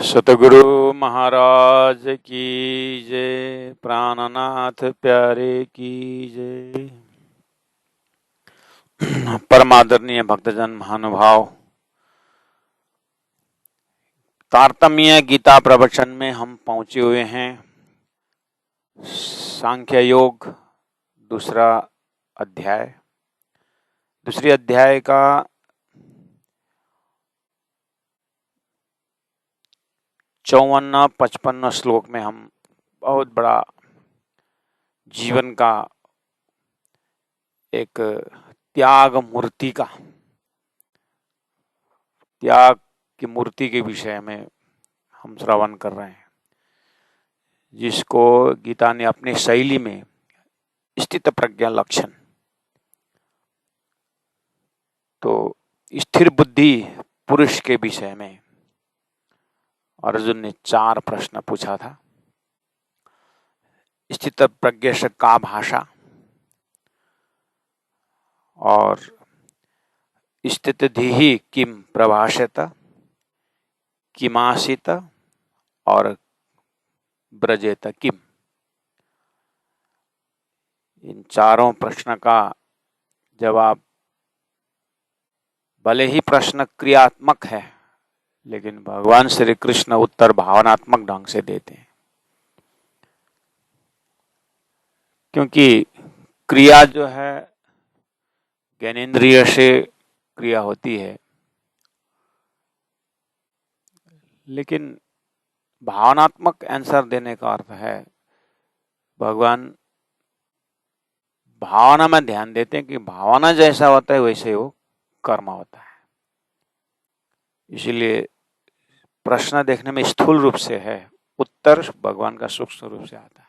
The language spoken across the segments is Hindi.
सतगुरु महाराज की जय। प्राणनाथ प्यारे की जय। परमादरणीय भक्तजन महानुभाव, तारतम्य गीता प्रवचन में हम पहुंचे हुए हैं। सांख्य योग दूसरा अध्याय, दूसरे अध्याय का 54-55 श्लोक में हम बहुत बड़ा जीवन का एक त्याग की मूर्ति के विषय में हम श्रवण कर रहे हैं, जिसको गीता ने अपनी शैली में स्थित प्रज्ञा लक्षण, तो स्थिर बुद्धि पुरुष के विषय में अर्जुन ने 4 प्रश्न पूछा था। स्थित प्रज्ञ से का भाषा, और स्थित धीहि किम प्रभाषेत, किमासित और ब्रजेत किम। इन चारों प्रश्न का जवाब, भले ही प्रश्न क्रियात्मक है, लेकिन भगवान श्री कृष्ण उत्तर भावनात्मक ढंग से देते हैं, क्योंकि क्रिया जो है ज्ञानेन्द्रिय से क्रिया होती है, लेकिन भावनात्मक आंसर देने का अर्थ है भगवान भावना में ध्यान देते हैं कि भावना जैसा होता है वैसे वो कर्म होता है। इसीलिए प्रश्न देखने में स्थूल रूप से है, उत्तर भगवान का सूक्ष्म रूप से आता है।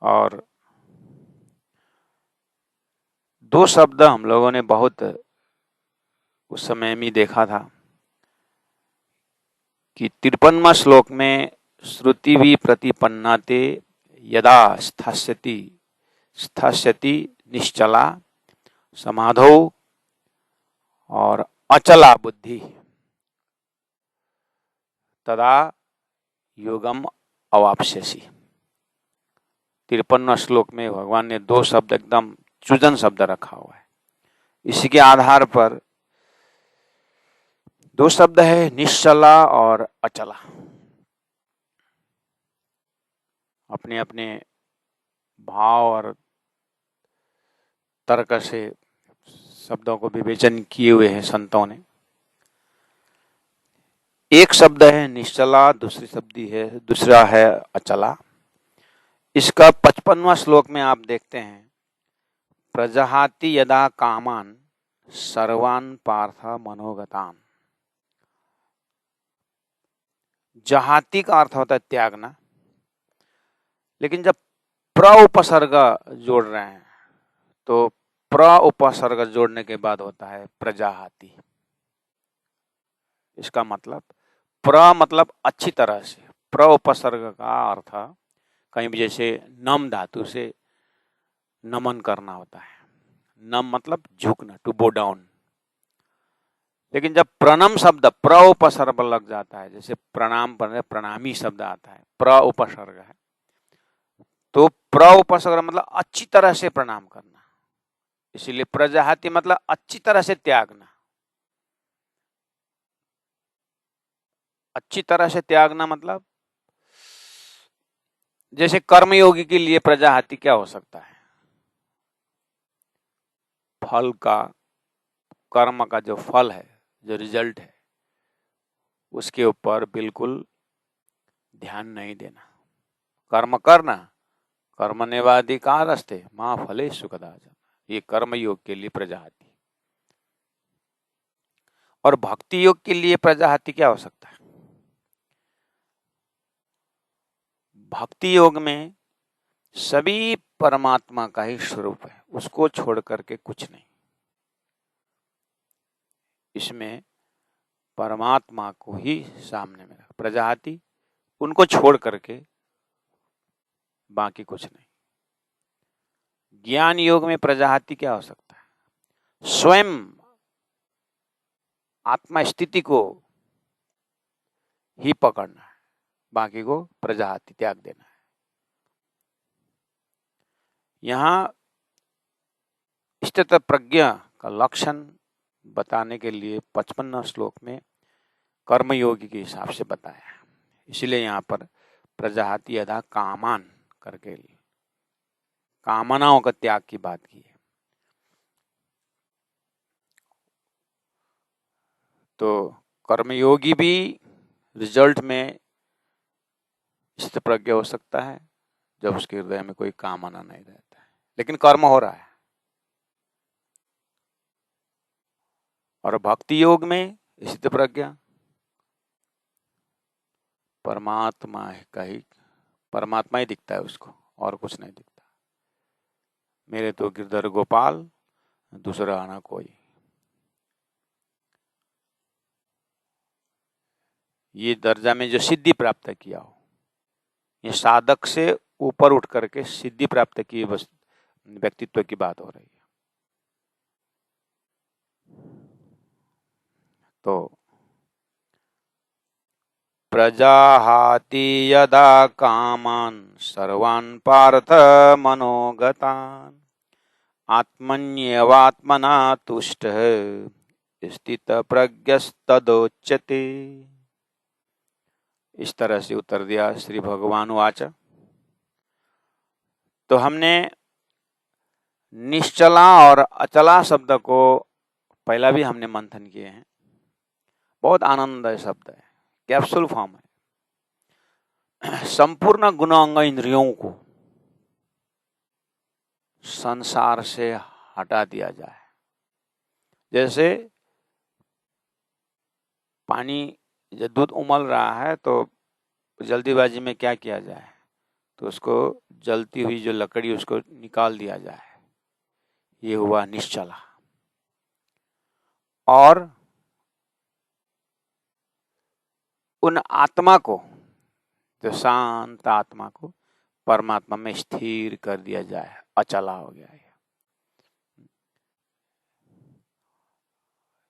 और 2 शब्द हम लोगों ने बहुत उस समय में देखा था कि 53वां श्लोक में श्रुति भी प्रतिपन्नाते यदा स्थास्यति निश्चला समाधौ और अचला बुद्धि तदा योगम अवाप्स्यसि। 53वां श्लोक में भगवान ने 2 शब्द एकदम चुजन शब्द रखा हुआ है। इसी के आधार पर 2 शब्द है, निश्चला और अचला। अपने अपने भाव और तर्क से शब्दों को विवेचन किए हुए हैं संतों ने। एक शब्द है निश्चला, दूसरा है अचला। इसका 55वां श्लोक में आप देखते हैं, प्रजहाति यदा कामान सर्वान पार्थ मनोगतान। जहाति का अर्थ होता है त्यागना, लेकिन जब प्र उपसर्ग जोड़ रहे हैं तो प्र उपसर्ग जोड़ने के बाद होता है प्रजाहाति। इसका मतलब प्र मतलब अच्छी तरह से, प्र उपसर्ग का अर्थ कहीं भी जैसे नम धातु से नमन करना होता है। नम मतलब झुकना, टू बो डाउन। लेकिन जब प्रणम शब्द प्र उपसर्ग लग जाता है, जैसे प्रणाम पर प्रणामी शब्द आता है, प्र उपसर्ग है, तो प्र उपसर्ग मतलब अच्छी तरह से प्रणाम करना। इसीलिए प्रजाहाति मतलब अच्छी तरह से त्यागना। अच्छी तरह से त्यागना मतलब जैसे कर्मयोगी के लिए प्रजाहाति क्या हो सकता है, फल का, कर्म का जो फल है, जो रिजल्ट है, उसके ऊपर बिल्कुल ध्यान नहीं देना। कर्म करना, कर्मण्येवाधिकारस्ते मा फलेषु कदाचन। ये कर्म योग के लिए प्रजाहाति। और भक्ति योग के लिए प्रजाहाति क्या हो सकता है? भक्ति योग में सभी परमात्मा का ही स्वरूप है, उसको छोड़ करके कुछ नहीं। इसमें परमात्मा को ही सामने में रखा। प्रजाहाति उनको छोड़ करके बाकी कुछ नहीं। ज्ञान योग में प्रजाहाति क्या हो सकता है? स्वयं आत्मा स्थिति को ही पकड़ना है, बाकी को प्रजाति त्याग देना है। यहाँ स्थित प्रज्ञा का लक्षण बताने के लिए 55 श्लोक में कर्मयोगी के हिसाब से बताया। इसलिए यहाँ पर प्रजाति यदा कामान करके कामनाओं का त्याग की बात की है। तो कर्मयोगी भी रिजल्ट में स्थित प्रज्ञ हो सकता है जब उसके हृदय में कोई कामना नहीं रहता है, लेकिन कर्म हो रहा है। और भक्ति योग में स्थित प्रज्ञा परमात्मा ही दिखता है उसको, और कुछ नहीं दिखता। मेरे तो गिरधर गोपाल, दूसरा आना कोई। ये दर्जा में जो सिद्धि प्राप्त किया हो, ये साधक से ऊपर उठ करके सिद्धि प्राप्त की व्यक्तित्व की बात हो रही है। तो प्रजाहाति यदा कामान सर्वान् पार्थ मनोगतान् आत्मन्येवात्मना तुष्टः स्थित प्रज्ञस्तदोच्यते। इस तरह से उत्तर दिया श्री भगवान वाच। तो हमने निश्चला और अचला शब्द को पहला भी हमने मंथन किए हैं। बहुत आनंददायक शब्द है, कैप्सूल फॉर्म है। संपूर्ण गुण अंग इंद्रियों को संसार से हटा दिया जाए। जैसे पानी, जब दूध उमल रहा है तो जल्दीबाजी में क्या किया जाए, तो उसको जलती हुई जो लकड़ी उसको निकाल दिया जाए। ये हुआ निश्चला। और उन आत्मा को, जो शांत आत्मा को परमात्मा में स्थिर कर दिया जाए, अचला हो गया है।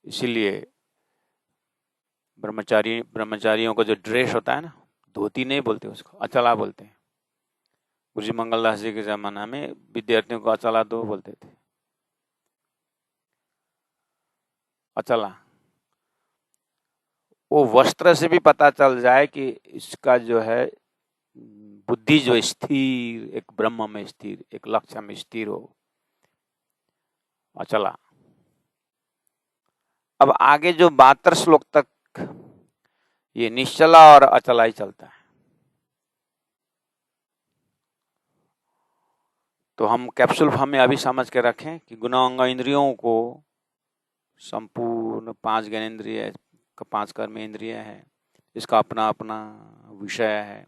इसीलिए ब्रह्मचारियों का जो ड्रेस होता है ना, धोती नहीं बोलते उसको, अचला बोलते हैं। गुरु मंगलदास जी के जमाना में विद्यार्थियों को अचला दो बोलते थे, अचला। वो वस्त्र से भी पता चल जाए कि इसका जो है बुद्धि जो स्थिर, एक ब्रह्म में स्थिर, एक लक्ष्य में स्थिर हो, अचला। अब आगे जो 72 श्लोक तक ये निश्चला और अचला ही चलता है। तो हम कैप्सूल फॉर्म में अभी समझ के रखें कि गुण अंग इंद्रियों को संपूर्ण 5 ज्ञानेंद्रिय, 5 कर्म इंद्रिय है, इसका अपना अपना विषय है।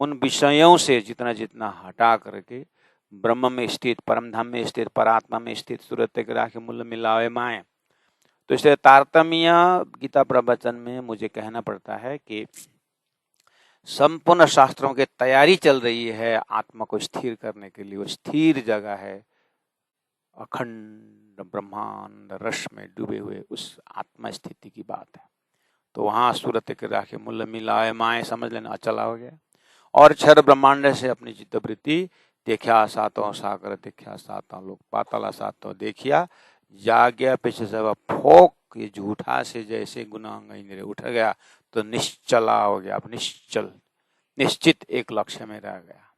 उन विषयों से जितना जितना हटा करके ब्रह्म में स्थित, परम धाम में स्थित, परात्मा में स्थित, सूरत के मूल मिलावे माए। तो इसलिए तारतम्य गीता प्रवचन में मुझे कहना पड़ता है कि संपूर्ण शास्त्रों की तैयारी चल रही है आत्मा को स्थिर करने के लिए। वो स्थिर जगह है, अखंड ब्रह्मांड रस में डूबे हुए उस आत्मा स्थिति की बात है। तो वहां सूरत के राखे मूल मिलाए माए समझ लेना, अचला हो गया। और क्षर ब्रह्मांड से अपनी चित्तवृत्ति देखा सातों सागर, देखा सातों लोक, पाताला सातों देखिया, जाग्या पीछे सब फोक, ये झूठा से जैसे गुनाह इंद्रिय उठ गया तो निश्चला हो गया। अब निश्चल, निश्चित एक लक्ष्य में रह गया।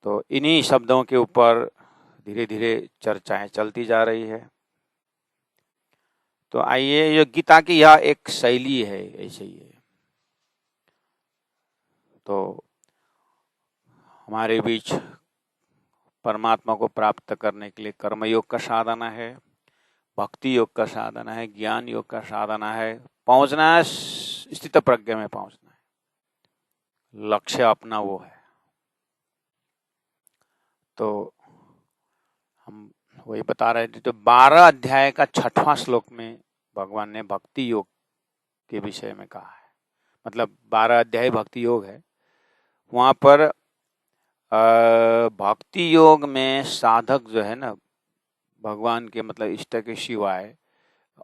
तो इन्हीं शब्दों के ऊपर धीरे धीरे चर्चाएं चलती जा रही है। तो आइए, ये गीता की यह एक शैली है, ऐसे ही है। तो हमारे बीच परमात्मा को प्राप्त करने के लिए कर्मयोग का साधना है, भक्ति योग का साधना है, ज्ञान योग का साधना है। पहुंचना है स्थित प्रज्ञा में, पहुंचना है, लक्ष्य अपना वो है। तो हम वही बता रहे थे। तो 12 अध्याय का 6वां श्लोक में भगवान ने भक्ति योग के विषय में कहा है। मतलब 12 अध्याय भक्ति योग है। वहां पर भक्ति योग में साधक जो है ना, भगवान के मतलब इष्ट के सिवाय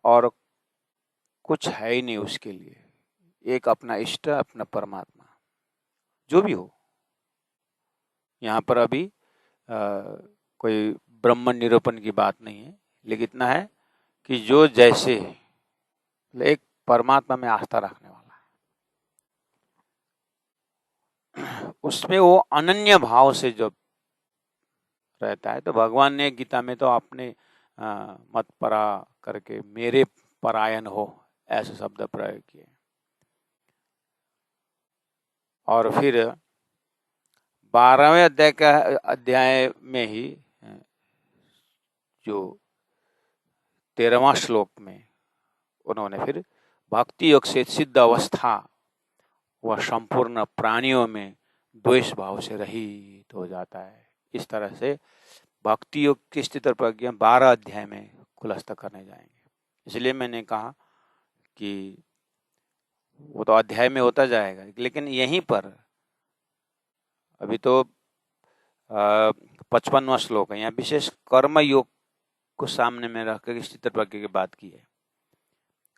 और कुछ है ही नहीं उसके लिए, एक अपना इष्ट, अपना परमात्मा, जो भी हो। यहाँ पर अभी कोई ब्रह्म निरूपण की बात नहीं है, लेकिन इतना है कि जो जैसे एक परमात्मा में आस्था रखने वाला है, उसमें वो अनन्य भाव से जो रहता है, तो भगवान ने गीता में तो आपने मत परा करके मेरे परायण हो ऐसे शब्द प्रयोग किए। और फिर 12वें अध्याय में ही जो 13वां श्लोक में उन्होंने फिर भक्ति योग से सिद्ध अवस्था वह संपूर्ण प्राणियों में द्वेष भाव से रहित हो जाता है। इस तरह से भक्ति योग की स्थिति और प्रज्ञा 12 अध्याय में खुलासा करने जाएंगे। इसलिए मैंने कहा कि वो तो अध्याय में होता जाएगा, लेकिन यहीं पर अभी तो 55वां श्लोक है, यहाँ विशेष कर्म योग को सामने में रखकर स्थिति प्रज्ञा की बात की है।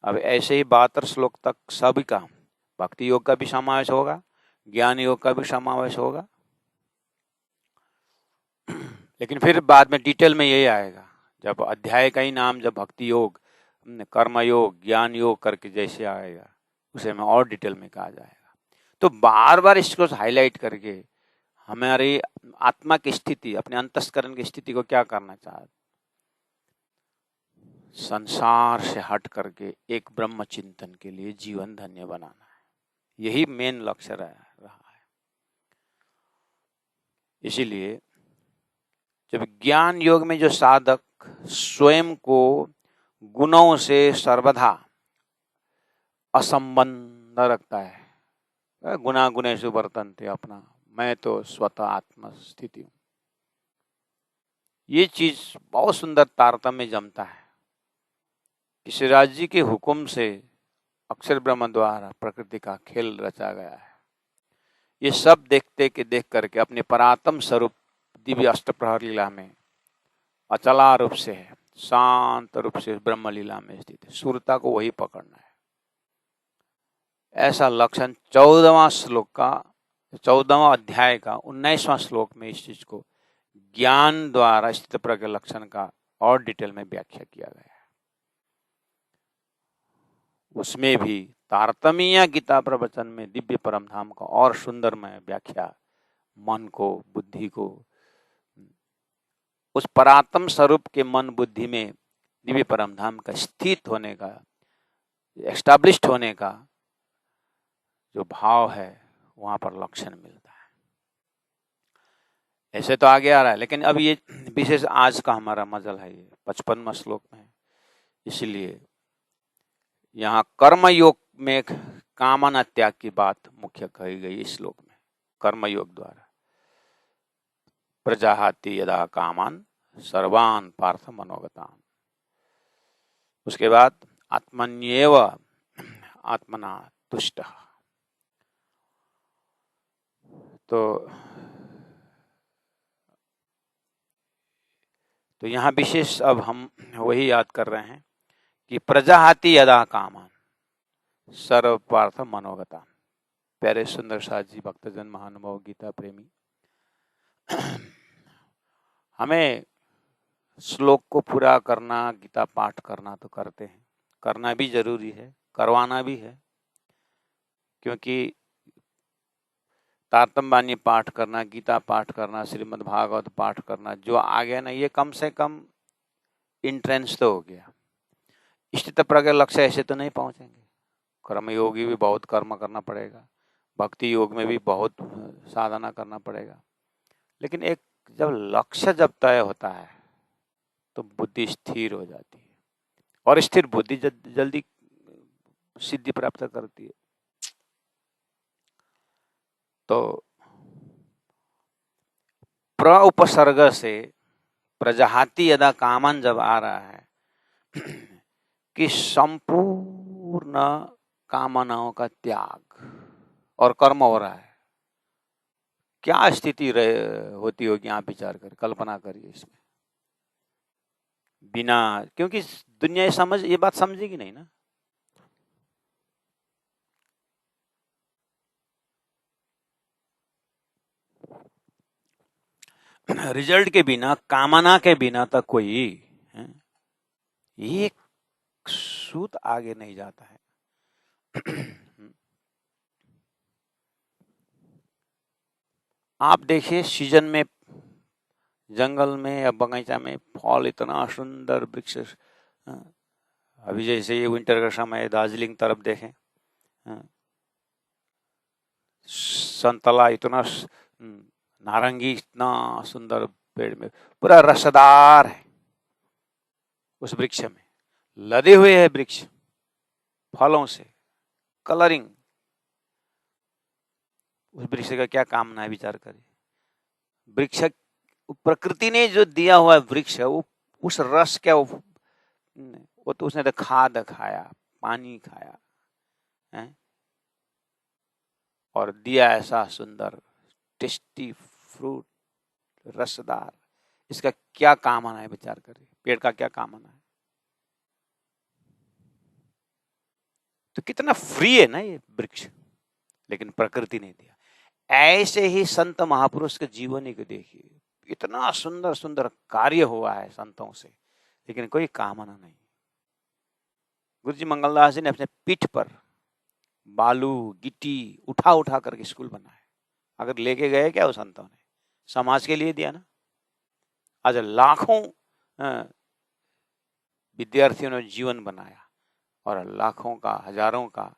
अब ऐसे ही 72 श्लोक तक सभी का भक्ति योग का भी समावेश होगा, ज्ञान योग का भी समावेश होगा, लेकिन फिर बाद में डिटेल में यही आएगा। जब अध्याय का ही नाम जब भक्ति योग, कर्म योग, ज्ञान योग करके जैसे आएगा, उसे में और डिटेल में कहा जाएगा। तो बार बार इसको हाईलाइट करके हमारी आत्मा की स्थिति, अपने अंतस्करण की स्थिति को क्या करना चाहते, संसार से हट करके एक ब्रह्म चिंतन के लिए जीवन धन्य बनाना है। यही मेन लक्ष्य रहा है। इसीलिए जब ज्ञान योग में जो साधक स्वयं को गुणों से सर्वदा असंबंध रखता है, गुणा गुणेषु वर्तन्ते, अपना मैं तो स्वतः आत्म स्थिति हूं, ये चीज बहुत सुंदर तारतम्य जमता है। किसी राज्य के हुक्म से अक्षर ब्रह्म द्वारा प्रकृति का खेल रचा गया है। ये सब देख करके अपने परात्म स्वरूप दिव्य अष्टप्रहर लीला में अचला रूप से है, शांत रूप से ब्रह्म लीला में स्थित है, सूरता को वही पकड़ना है। ऐसा लक्षण 14वां श्लोक का, 14वां अध्याय का 19वां श्लोक में इस चीज को ज्ञान द्वारा स्थित प्रज्ञ लक्षण का और डिटेल में व्याख्या किया गया है। उसमें भी तारतम्य गीता प्रवचन में दिव्य परम धाम का और सुंदरमय व्याख्या, मन को, बुद्धि को, उस परात्म स्वरूप के मन बुद्धि में दिव्य परम धाम का स्थित होने का, एस्टैब्लिश्ड होने का जो भाव है, वहां पर लक्षण मिलता है। ऐसे तो आगे आ रहा है, लेकिन अब ये विशेष आज का हमारा मजल है, ये 55वां श्लोक में है। इसलिए यहाँ कर्म योग में कामना त्याग की बात मुख्य कही गई इस श्लोक में। कर्म योग द्वारा प्रजाहाति यदा कामान सर्वान पार्थ मनोगतान, उसके बाद आत्मन्येव आत्मना तुष्ट। तो यहाँ विशेष अब हम वही याद कर रहे हैं कि प्रजाहाति यदा कामान सर्व पार्थ मनोगतान। प्यारे सुंदर साथ जी, भक्तजन, महानुभाव, गीता प्रेमी, हमें श्लोक को पूरा करना, गीता पाठ करना तो करते हैं, करना भी जरूरी है, करवाना भी है, क्योंकि तारतम्य बानी पाठ करना, गीता पाठ करना, श्रीमद् भागवत पाठ करना जो आ गया ना, ये कम से कम इंट्रेंस तो हो गया। स्थित प्रज्ञ लक्ष्य ऐसे तो नहीं पहुंचेंगे। कर्म योगी भी बहुत कर्म करना पड़ेगा, भक्ति योग में भी बहुत साधना करना पड़ेगा, लेकिन एक जब लक्ष्य जब तय होता है तो बुद्धि स्थिर हो जाती है, और स्थिर बुद्धि जल्दी सिद्धि प्राप्त करती है। तो प्र उपसर्ग से प्रजाहाति यदा कामन जब आ रहा है कि संपूर्ण कामनाओं का त्याग और कर्म हो रहा है, क्या स्थिति होती होगी, आप विचार कर, कल्पना करिए इसमें। बिना, क्योंकि दुनिया ये बात समझेगी नहीं ना। रिजल्ट के बिना, कामना के बिना तक कोई एक सूत आगे नहीं जाता है। आप देखिए सीजन में जंगल में या बगीचा में फल इतना सुंदर वृक्ष, अभी जैसे ये विंटर का समय दार्जिलिंग तरफ देखें, संतला इतना, नारंगी इतना सुंदर पेड़ में पूरा रसदार है, उस वृक्ष में लदे हुए है वृक्ष फलों से, कलरिंग। उस वृक्ष का क्या कामना है, विचार करिए। वृक्ष, प्रकृति ने जो दिया हुआ वृक्ष है, वो उस रस क्या, वो तो उसने तो खाद खाया, पानी खाया है, और दिया ऐसा सुंदर टेस्टी फ्रूट, रसदार। इसका क्या कामना है, विचार करिए, पेड़ का क्या कामना है। तो कितना फ्री है ना ये वृक्ष, लेकिन प्रकृति ने दिया। ऐसे ही संत महापुरुष के जीवनी को देखिए, इतना सुंदर सुंदर कार्य हुआ है संतों से, लेकिन कोई कामना नहीं। गुरु जी मंगलदास जी ने अपने पीठ पर बालू गिट्टी उठा उठा करके स्कूल बनाया। अगर लेके गए क्या वो संतों ने, समाज के लिए दिया ना। आज लाखों विद्यार्थियों ने जीवन बनाया, और लाखों का, हजारों का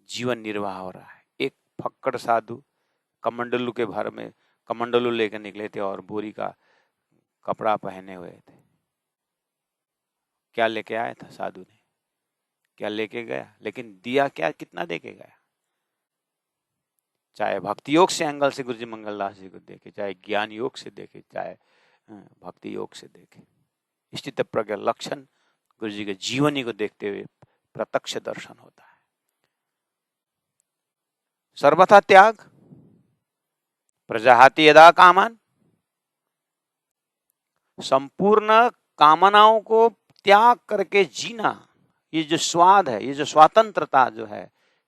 जीवन निर्वाह हो रहा है। एक फक्कड़ साधु कमंडलू के भर में कमंडलू लेकर निकले थे और बोरी का कपड़ा पहने हुए थे। क्या लेके आया था साधु ने, क्या लेके गया, लेकिन दिया क्या, कितना देके गया। चाहे भक्ति योग से एंगल से गुरु जी मंगलदास जी को देखे, चाहे ज्ञान योग से देखे, चाहे भक्ति योग से देखे, स्थित प्रज्ञ लक्षण गुरु जी के जीवनी को देखते हुए प्रत्यक्ष दर्शन होता है। सर्वथा त्याग, प्रजाहाति यदा कामान, संपूर्ण कामनाओं को त्याग करके जीना, ये जो स्वाद है, ये जो स्वतंत्रता जो है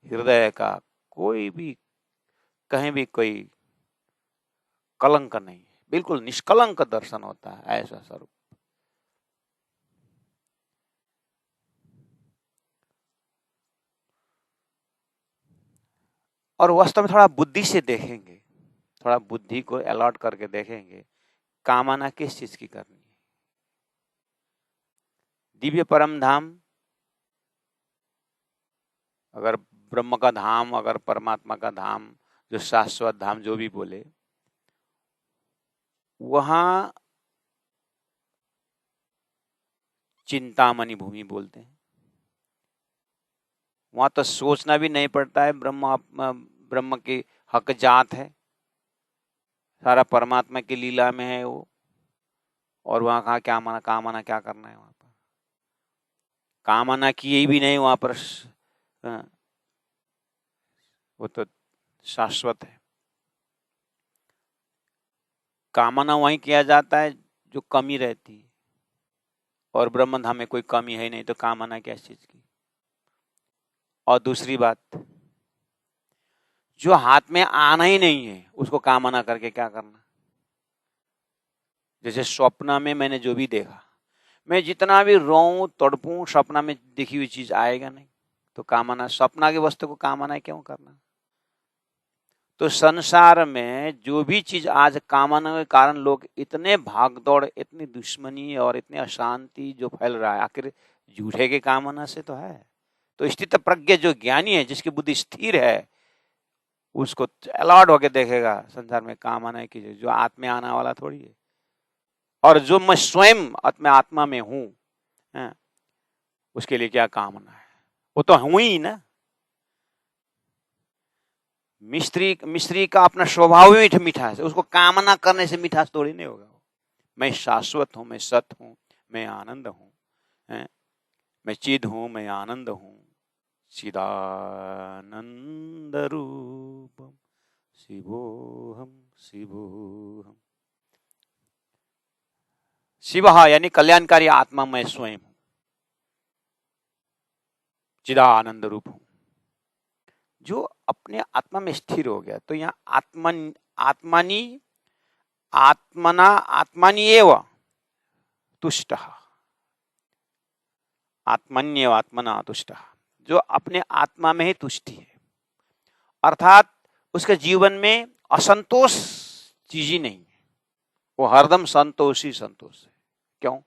हृदय का, कोई भी कहीं भी कोई कलंक नहीं, बिल्कुल निष्कलंक दर्शन होता है, ऐसा स्वरूप। और वास्तव में थोड़ा बुद्धि से देखेंगे, थोड़ा बुद्धि को अलॉट करके देखेंगे, कामना किस चीज की करनी है। दिव्य परम धाम, अगर ब्रह्म का धाम, अगर परमात्मा का धाम, जो शाश्वत धाम जो भी बोले, वहां चिंतामणि भूमि बोलते हैं। वहां तो सोचना भी नहीं पड़ता है, ब्रह्म की हक जात है, सारा परमात्मा की लीला में है वो। और वहां कहा क्या माना, कामना क्या करना है वहां पर, कामना किए भी नहीं वहां पर, वो तो शाश्वत है। कामना वहीं किया जाता है जो कमी रहती है, और ब्रह्म धाम में कोई कमी है नहीं, तो कामना किस चीज की। और दूसरी बात, जो हाथ में आना ही नहीं है उसको कामना करके क्या करना। जैसे स्वप्न में मैंने जो भी देखा, मैं जितना भी रोऊं तड़पूं, सपना में देखी हुई चीज आएगा नहीं, तो कामना, सपना की वस्तु को कामना क्यों करना। तो संसार में जो भी चीज आज कामना के कारण लोग इतने भागदौड़, इतनी दुश्मनी और इतनी अशांति जो फैल रहा है, आखिर झूठे के कामना से तो है। तो स्थित प्रज्ञ जो ज्ञानी है, जिसकी बुद्धि स्थिर है, उसको अलॉट होके देखेगा संसार में कामना की जो आत्मा आने वाला थोड़ी है। और जो मैं स्वयं आत्मा में हूं, उसके लिए क्या कामना है, वो तो हूं ही ना। मिस्त्री का अपना स्वभाव ही मिठास है, उसको कामना करने से मिठास थोड़ी नहीं होगा। मैं शाश्वत हूं, मैं सत हूं, मैं आनंद हूं, मैं चिद हूं, मैं आनंद हूं, चिदानंद रूपम शिवोहम शिवोहम। शिवः यानी कल्याणकारी आत्मा मैं स्वयं हूं, चिदानंद रूप हूं। जो अपने आत्मा में स्थिर हो गया, तो यहाँ आत्मनि आत्मना आत्मनि एव तुष्टः, आत्मन्येव आत्मना तुष्टः, जो अपने आत्मा में ही तुष्टि है, अर्थात उसके जीवन में असंतोष चीज ही नहीं है, वो हरदम संतोष ही संतोष है। क्यों?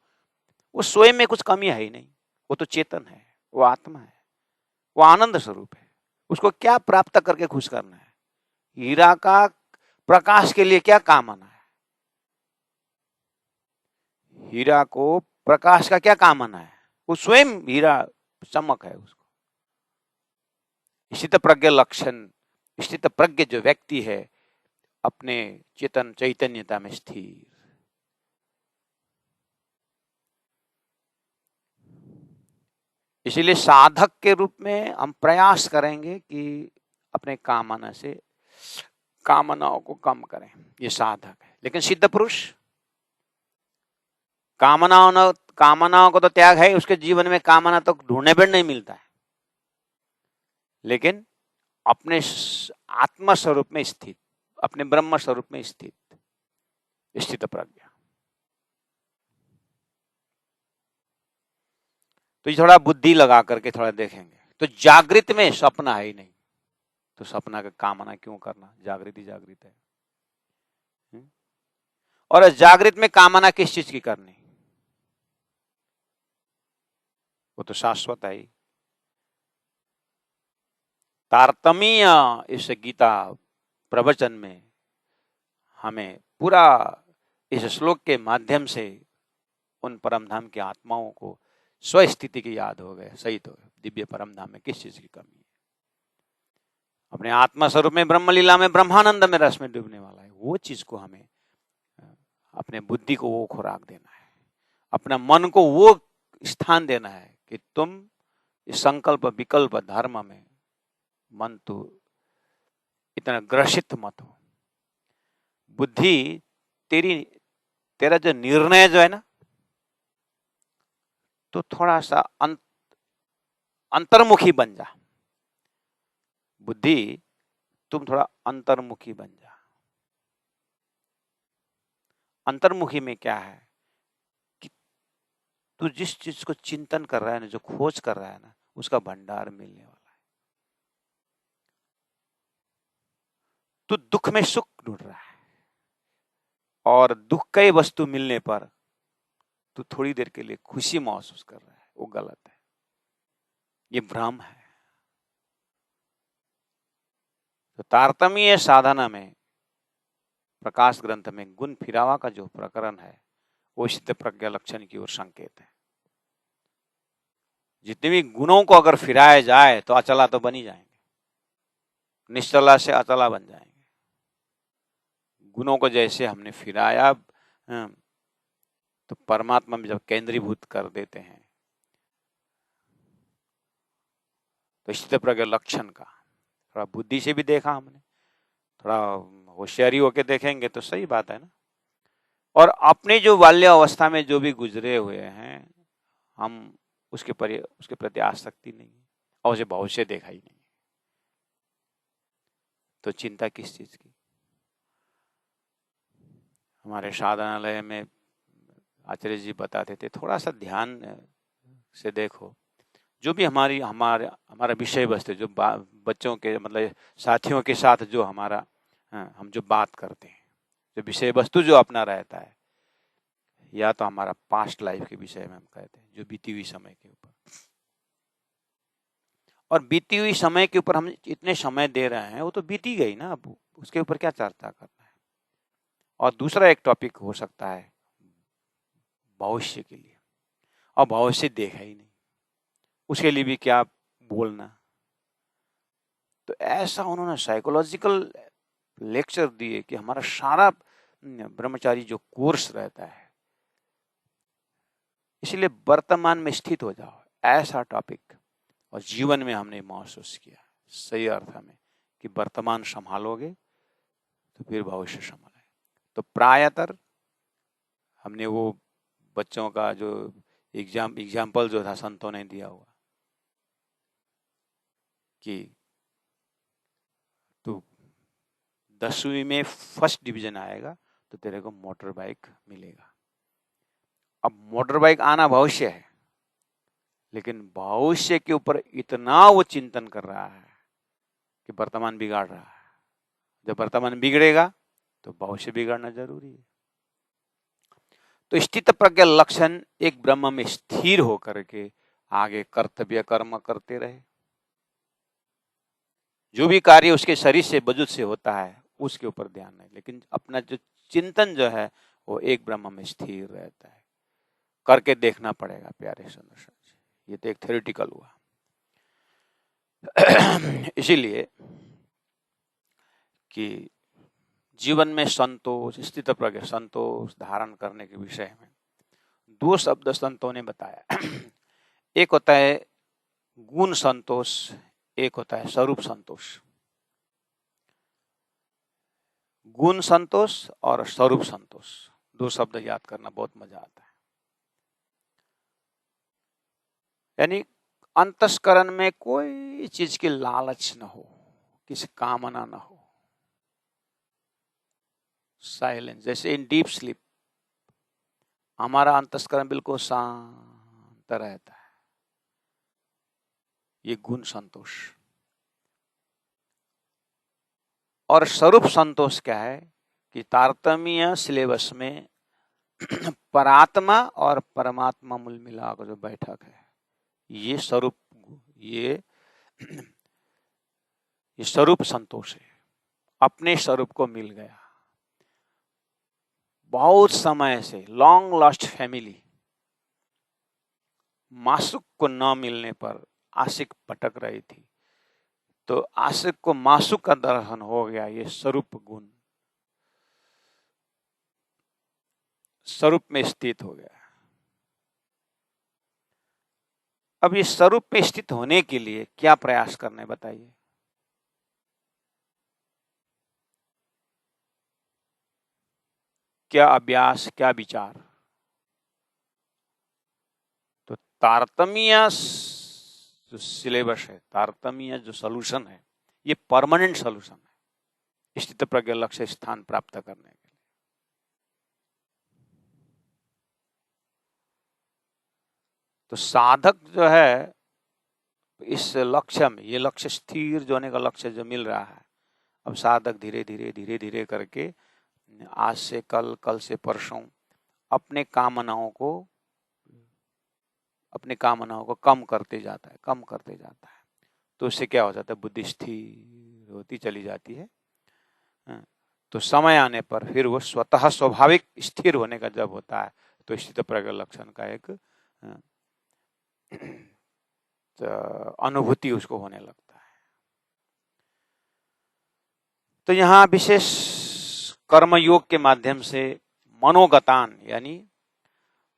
वो स्वयं में कुछ कमी है ही नहीं, वो तो चेतन है, वो आत्मा है, वो आनंद स्वरूप है। उसको क्या प्राप्त करके खुश करना है? हीरा का प्रकाश के लिए क्या कामना है? हीरा को प्रकाश का क्या कामना है? वो स्वयं हीरा चमक है उसको। स्थित प्रज्ञ लक्षण, स्थित प्रज्ञ जो व्यक्ति है अपने चेतन चैतन्यता में स्थिर। इसीलिए साधक के रूप में हम प्रयास करेंगे कि अपने कामनाओं को कम करें, ये साधक है। लेकिन सिद्ध पुरुष कामनाओं को तो त्याग है, उसके जीवन में कामना तो ढूंढने पर नहीं मिलता है, लेकिन अपने आत्म स्वरूप में स्थित, अपने ब्रह्म स्वरूप में स्थित प्रज्ञा। तो ये थोड़ा बुद्धि लगा करके थोड़ा देखेंगे। तो जागृत में सपना है ही नहीं, तो सपना का कामना क्यों करना? जागृति जागृत है। और जागृत में कामना किस चीज की करनी? वो तो शाश्वत है ही। तारतम्य इस गीता प्रवचन में हमें पूरा इस श्लोक के माध्यम से उन परम धाम की आत्माओं को स्वस्थिति की याद हो गए, सही तो दिव्य परम धाम में किस चीज की कमी है? अपने आत्मा स्वरूप में ब्रह्म लीला में ब्रह्मानंद में रस में डूबने वाला है, वो चीज को हमें, अपने बुद्धि को वो खुराक देना है, अपना मन को वो स्थान देना है कि तुम इस संकल्प विकल्प धर्म में मन तो इतना ग्रसित मत हो। बुद्धि तेरा जो निर्णय जो है ना, तो थोड़ा सा अंतर्मुखी बन जा। बुद्धि तुम थोड़ा अंतर्मुखी बन जा। अंतर्मुखी में क्या है कि तू जिस चीज को चिंतन कर रहा है ना, जो खोज कर रहा है ना, उसका भंडार मिलने वाला है। तू दुख में सुख ढूंढ रहा है, और दुख की वस्तु मिलने पर तू थोड़ी देर के लिए खुशी महसूस कर रहा है, वो गलत है, ये भ्रम है। तो तारतम्य साधना में प्रकाश ग्रंथ में गुण फिरावा का जो प्रकरण है, वो सिद्ध प्रज्ञा लक्षण की ओर संकेत है। जितने भी गुणों को अगर फिराया जाए तो अचला तो बन ही जाएंगे, निश्चला से अचला बन जाएंगे। गुणों को जैसे हमने फिराया तो परमात्मा में जब केंद्रीभूत कर देते हैं, तो स्थित प्रज्ञ लक्षण का थोड़ा बुद्धि से भी देखा हमने, थोड़ा होशियारी होके देखेंगे तो सही बात है ना। और अपने जो बाल्य अवस्था में जो भी गुजरे हुए हैं, हम उसके प्रति आसक्ति नहीं है, और उसे भविष्य देखा ही नहीं, तो चिंता किस चीज की? हमारे साधनालय में आचार्य जी बताते थे, थोड़ा सा ध्यान से देखो, जो भी हमारा विषय वस्तु, जो बच्चों के मतलब साथियों के साथ जो हम जो बात करते हैं, जो विषय वस्तु जो अपना रहता है, या तो हमारा पास्ट लाइफ के विषय में हम कहते हैं, जो बीती हुई समय के ऊपर, और बीती हुई समय के ऊपर हम इतने समय दे रहे हैं, वो तो बीती गई ना, अब उसके ऊपर क्या चर्चा करना है। और दूसरा एक टॉपिक हो सकता है भविष्य के लिए, और भविष्य देखा ही नहीं, उसके लिए भी क्या बोलना। तो ऐसा उन्होंने साइकोलॉजिकल लेक्चर दिए कि हमारा सारा ब्रह्मचारी जो कोर्स रहता है, इसलिए वर्तमान में स्थित हो जाओ, ऐसा टॉपिक। और जीवन में हमने महसूस किया सही अर्थ में कि वर्तमान संभालोगे तो फिर भविष्य संभाले। तो प्रायतर हमने वो बच्चों का जो एग्जाम्पल जो था संतों ने दिया हुआ कि तू 10वीं में फर्स्ट डिवीजन आएगा तो तेरे को मोटर बाइक मिलेगा। अब मोटर बाइक आना भविष्य है, लेकिन भविष्य के ऊपर इतना वो चिंतन कर रहा है कि वर्तमान बिगाड़ रहा है। जब वर्तमान बिगड़ेगा तो भविष्य बिगाड़ना जरूरी है। तो स्थित प्रज्ञ लक्षण एक ब्रह्म में स्थिर होकर के आगे कर्तव्य कर्म करते रहे। जो भी कार्य उसके शरीर से वजूद से होता है उसके ऊपर ध्यान नहीं, लेकिन अपना जो चिंतन जो है वो एक ब्रह्म में स्थिर रहता है। करके देखना पड़ेगा प्यारे सुंदर जी, ये तो एक थ्योरेटिकल हुआ। इसीलिए कि जीवन में संतोष, स्थित प्रज्ञ संतोष धारण करने के विषय में 2 शब्द संतों ने बताया। एक होता है गुण संतोष, एक होता है स्वरूप संतोष। गुण संतोष और स्वरूप संतोष 2 शब्द याद करना बहुत मजा आता है। यानी अंतस्करण में कोई चीज की लालच न हो, किसी कामना न हो, साइलेंस। जैसे इन डीप स्लीप हमारा अंतस्करण बिल्कुल शांत रहता है, ये गुण संतोष। और स्वरूप संतोष क्या है कि तारतम्य सिलेबस में परात्मा और परमात्मा मूल मिलाकर जो बैठक है, ये स्वरूप, ये स्वरूप संतोष है। अपने स्वरूप को मिल गया। बहुत समय से लॉन्ग लॉस्ट फैमिली, मासुक को न मिलने पर आशिक भटक रही थी, तो आशिक को मासुक का दर्शन हो गया। ये स्वरूप गुण स्वरूप में स्थित हो गया। अब ये स्वरूप में स्थित होने के लिए क्या प्रयास करने बताइए। क्या अभ्यास, क्या विचार। तो तारतम्य जो सिलेबस है, तारतम्य जो सॉल्यूशन है, ये परमानेंट सॉल्यूशन है स्थित प्रज्ञ लक्ष्य स्थान प्राप्त करने के लिए। तो साधक जो है इस लक्ष्य में, ये लक्ष्य स्थिर जो होने का लक्ष्य जो मिल रहा है, अब साधक धीरे धीरे करके आज से कल, कल से परसों अपने कामनाओं को कम करते जाता है। तो उससे क्या हो जाता है, बुद्धि स्थिर होती चली जाती है। तो समय आने पर फिर वो स्वतः स्वाभाविक स्थिर होने का जब होता है तो स्थित प्रज्ञ लक्षण का एक अनुभूति उसको होने लगता है। तो यहाँ विशेष कर्म योग के माध्यम से मनोगतान, यानी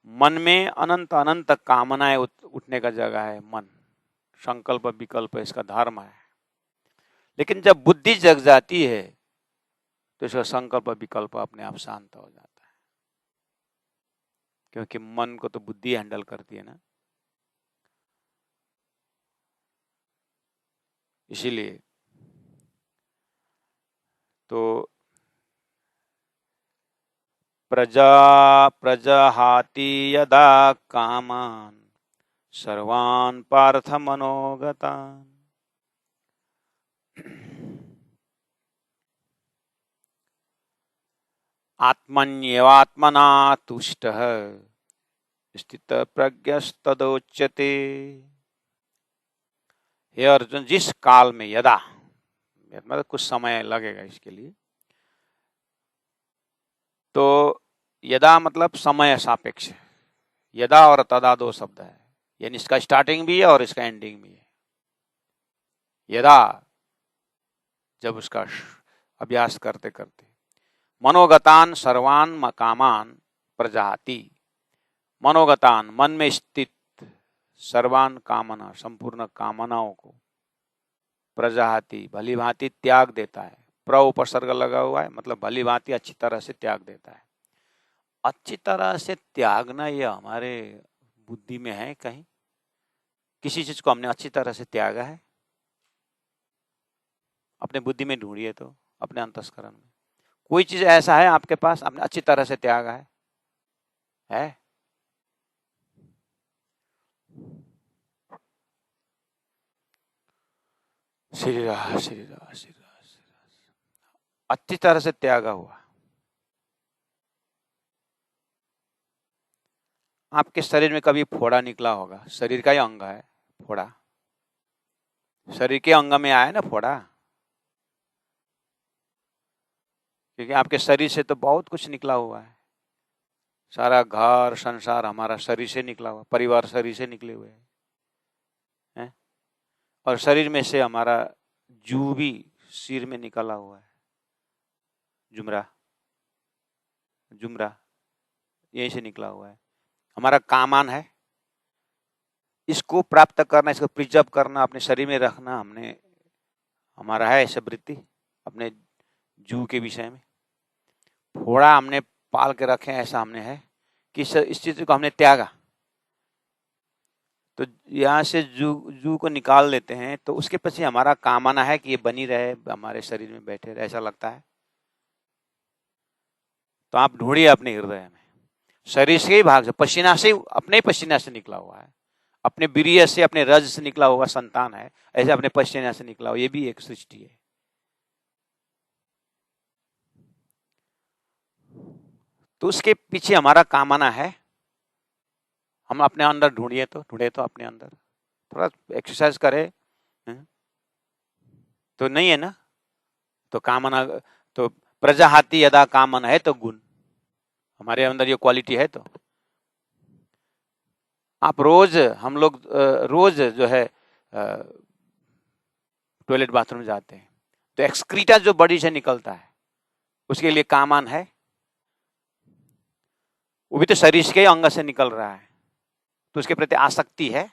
मन में अनंत अनंत कामनाएं उठने का जगह है। मन संकल्प विकल्प इसका धर्म है, लेकिन जब बुद्धि जग जाती है तो इसका संकल्प विकल्प अपने आप शांत हो जाता है, क्योंकि मन को तो बुद्धि हैंडल करती है ना। इसीलिए तो प्रजहाति यदा कामान सर्वान् पार्थ मनोगतान्। आत्मन्येवात्मना तुष्टः स्थित प्रज्ञस्तदोच्यते। हे अर्जुन, जिस काल में, यदा मतलब कुछ समय लगेगा इसके लिए, तो यदा मतलब समय सापेक्ष है। यदा और तदा 2 शब्द है, यानी इसका स्टार्टिंग भी है और इसका एंडिंग भी है। यदा जब उसका अभ्यास करते करते, मनोगतान सर्वान कामान प्रजाति, मनोगतान मन में स्थित सर्वान कामना संपूर्ण कामनाओं को प्रजाति भली भांति त्याग देता है। प्र उपसर्ग लगा हुआ है, मतलब भली भांति अच्छी तरह से त्याग देता है। अच्छी तरह से त्यागना ये हमारे बुद्धि में है कहीं? किसी चीज को हमने अच्छी तरह से त्यागा है? अपने बुद्धि में ढूंढिए तो, अपने अंतस्करण में कोई चीज ऐसा है आपके पास आपने अच्छी तरह से त्यागा है? श्री राम श्री राम श्री राम श्री राम। अच्छी तरह से त्यागा हुआ। आपके शरीर में कभी फोड़ा निकला होगा, शरीर का ही अंग है फोड़ा, शरीर के अंग में आया ना फोड़ा, क्योंकि आपके शरीर से तो बहुत कुछ निकला हुआ है। सारा घर संसार हमारा शरीर से निकला हुआ, परिवार शरीर से निकले हुए हैं, और शरीर में से हमारा जू भी सिर में निकला हुआ है, जुमरा जुमरा यहीं से निकला हुआ है। हमारा कामान है, इसको प्राप्त करना, इसको प्रिजर्व करना, अपने शरीर में रखना, हमने हमारा है ऐसा वृत्ति अपने जू के विषय में। फोड़ा हमने पाल के रखे, ऐसा हमने है कि इस चीज को हमने त्यागा। तो यहाँ से जू को निकाल देते हैं, तो उसके पीछे हमारा कामना है कि ये बनी रहे, हमारे शरीर में बैठे रहे, ऐसा लगता है। तो आप ढूंढिए अपने हृदय में, शरीर से ही भाग से, पसीना से, अपने पसीना से निकला हुआ है, अपने वीर्य से, अपने रज से निकला हुआ संतान है, ऐसे अपने पसीना से निकला हुआ, ये भी एक सृष्टि है। तो उसके पीछे हमारा कामना है, हम अपने अंदर ढूंढिए तो, ढूंढे तो अपने अंदर, थोड़ा एक्सरसाइज करे तो नहीं है ना। तो कामना, तो प्रजाहाति यदा कामना है तो गुण, हमारे अंदर ये क्वालिटी है। तो आप रोज, हम लोग रोज जो है टॉयलेट बाथरूम जाते हैं, तो एक्सक्रीटा जो बॉडी से निकलता है उसके लिए कामन है, वो भी तो शरीर के अंग से निकल रहा है, तो उसके प्रति आसक्ति है।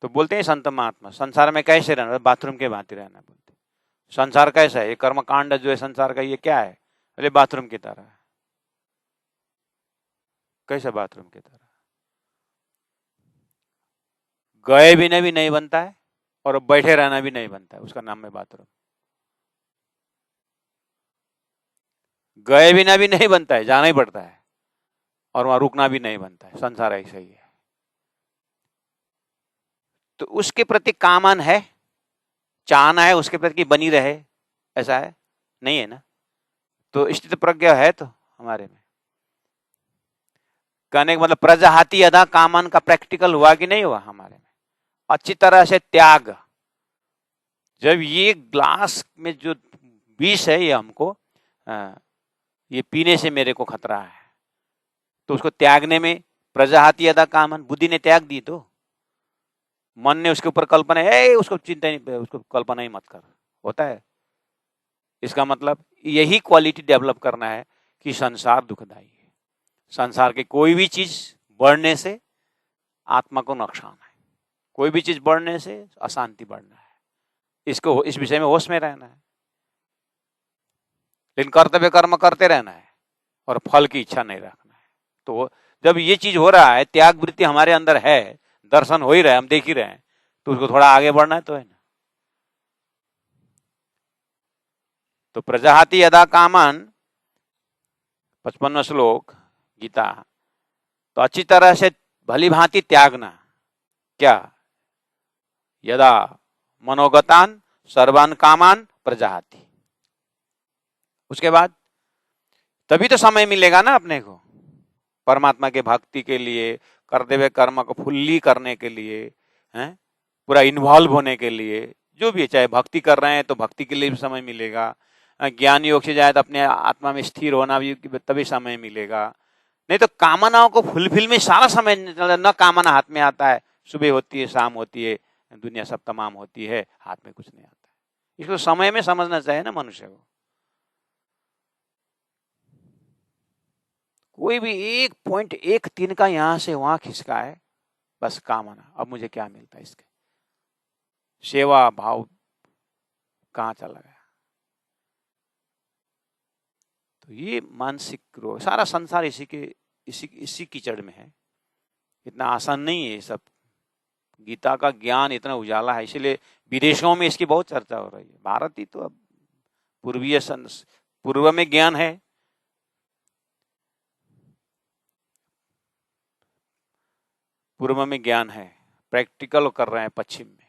तो बोलते हैं संत महात्मा, संसार में कैसे रहना, बाथरूम के भांति रहना बोलते। संसार कैसा है, ये कर्मकांड जो है संसार का, ये क्या है, अरे बाथरूम की तरह है। कैसा बाथरूम की तरह? गए बिना भी नहीं बनता है और बैठे रहना भी नहीं बनता है, उसका नाम है बाथरूम। गए बिना भी नहीं बनता है, जाना ही पड़ता है, और वहां रुकना भी नहीं बनता है। संसार ऐसा ही है। तो उसके प्रति कामन है, चाहना है उसके प्रति बनी रहे, ऐसा है नहीं है ना। तो स्थित प्रज्ञा है तो हमारे में, कहने का मतलब प्रजाहाति यदा कामन का प्रैक्टिकल हुआ कि नहीं हुआ हमारे में। अच्छी तरह से त्याग, जब ये ग्लास में जो विष है ये हमको ये पीने से मेरे को खतरा है, तो उसको त्यागने में प्रजाहाति यदा कामन, बुद्धि ने त्याग दी, तो मन ने उसके ऊपर कल्पना है, उसको चिंता नहीं, उसको कल्पना ही मत कर, होता है। इसका मतलब यही क्वालिटी डेवलप करना है कि संसार दुखदाई है, संसार की कोई भी चीज बढ़ने से आत्मा को नुकसान है, कोई भी चीज बढ़ने से अशांति बढ़ना है, इसको इस विषय में होश में रहना है। लेकिन कर्तव्य कर्म करते रहना है और फल की इच्छा नहीं रखना है। तो जब ये चीज हो रहा है, त्याग वृत्ति हमारे अंदर है, दर्शन हो ही रहा है, हम देख ही रहे हैं, तो उसको थोड़ा आगे बढ़ना है, तो है ना। तो प्रजाहाति यदा कामन 55वां श्लोक गीता। तो अच्छी तरह से भली भांति त्यागना, क्या, यदा मनोगतान सर्वान कामान प्रजाहाति। उसके बाद तभी तो समय मिलेगा ना अपने को परमात्मा के भक्ति के लिए, कर्तव्य कर्म को फुल्ली करने के लिए, हैं, पूरा इन्वॉल्व होने के लिए, जो भी है। चाहे भक्ति कर रहे हैं तो भक्ति के लिए भी समय मिलेगा, ज्ञान योग से जाए तो अपने आत्मा में स्थिर होना भी तभी समय मिलेगा। नहीं तो कामनाओं को फुलफिल में सारा समय न कामना हाथ में आता है, सुबह होती है, शाम होती है, दुनिया सब तमाम होती है, हाथ में कुछ नहीं आता है। इसको समय में समझना चाहिए ना मनुष्य को। कोई भी एक पॉइंट, एक तीन का यहां से वहां खिसका है, बस कामना, अब मुझे क्या मिलता है इसके, सेवा भाव कहाँ चला गया। तो ये मानसिक रोग, सारा संसार इसी कीचड़ में है। इतना आसान नहीं है ये सब। गीता का ज्ञान इतना उजाला है, इसलिए विदेशों में इसकी बहुत चर्चा हो रही है। भारत ही तो अब पूर्व में ज्ञान है, पूर्व में ज्ञान है, प्रैक्टिकल कर रहे हैं पश्चिम में।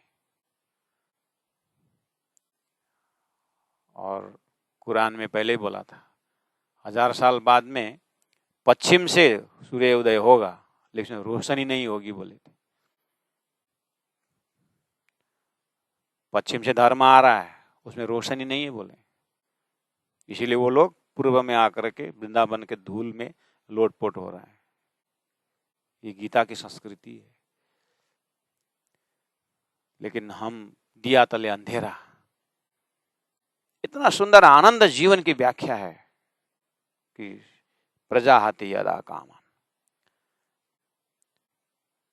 और कुरान में पहले ही बोला था 1000 साल बाद में पश्चिम से सूर्य उदय होगा, लेकिन रोशनी नहीं होगी बोले थे। पश्चिम से धर्म आ रहा है, उसमें रोशनी नहीं है बोले, इसीलिए वो लोग पूर्व में आकर के वृंदावन के धूल में लोटपोट हो रहा है। ये गीता की संस्कृति है। लेकिन हम दिया तले अंधेरा। इतना सुंदर आनंद जीवन की व्याख्या है कि प्रजाहति यदा कामन।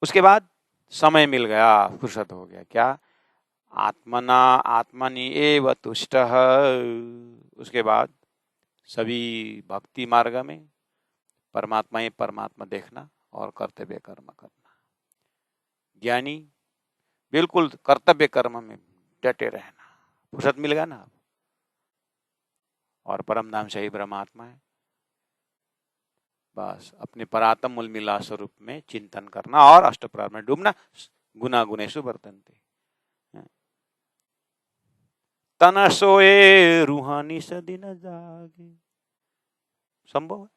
उसके बाद समय मिल गया, फुर्सत हो गया, क्या आत्मना आत्मनि एव तुष्टः। उसके बाद सभी भक्ति मार्ग में परमात्मा ही परमात्मा देखना और कर्तव्य कर्म करना। ज्ञानी बिल्कुल कर्तव्य कर्म में डटे रहना। फुर्सत मिल गया ना, और परम धाम से ही परमात्मा है। बस अपने परात्म मूल मिला स्वरूप में चिंतन करना और अष्टप्रहर में डूबना। गुना गुनेषु वर्तन्ते। तन सोए रूहानी सदी न जागे। संभव है।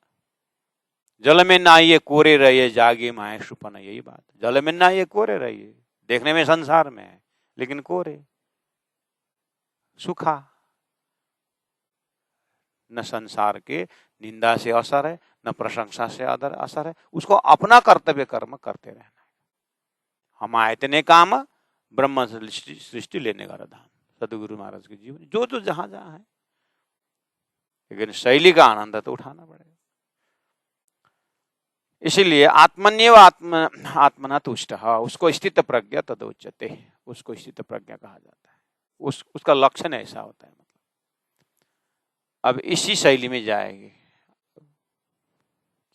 जल में नहाइए कोरे रहिए, जागे माए सुपन। यही बात, जल में नहाइए कोरे रहिए, देखने में संसार में है लेकिन कोरे, सुखा। न संसार के निंदा से असर है, न प्रशंसा से असर है। उसको अपना कर्तव्य कर्म करते रहना है। हम आयतने काम ब्रह्म सृष्टि लेने का रधान। सदगुरु महाराज के जीवन जो जो जहां जहां है, लेकिन शैली का आनंद तो उठाना पड़ेगा। इसीलिए आत्मन्यव आत्मना तुष्ट, उसको स्थित प्रज्ञा तदोच्यते। उसको स्थित प्रज्ञा कहा जाता है। उसका लक्षण ऐसा होता है। मतलब अब इसी शैली में जाएंगे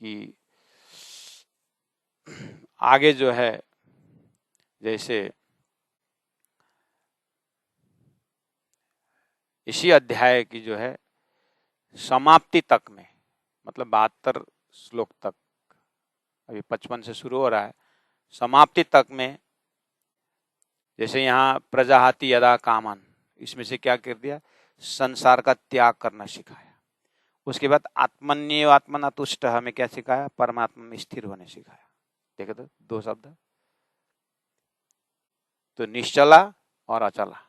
कि आगे जो है, जैसे इसी अध्याय की जो है समाप्ति तक में, मतलब 72 श्लोक तक, अभी 55 से शुरू हो रहा है, समाप्ति तक में जैसे यहाँ प्रजाहति यदा कामन, इसमें से क्या कर दिया, संसार का त्याग करना सिखाया। उसके बाद आत्मन्य आत्मना तुष्ट हमें क्या सिखाया, परमात्मा में स्थिर होने सिखाया। देखो तो 2 शब्द, तो निश्चला और अचला।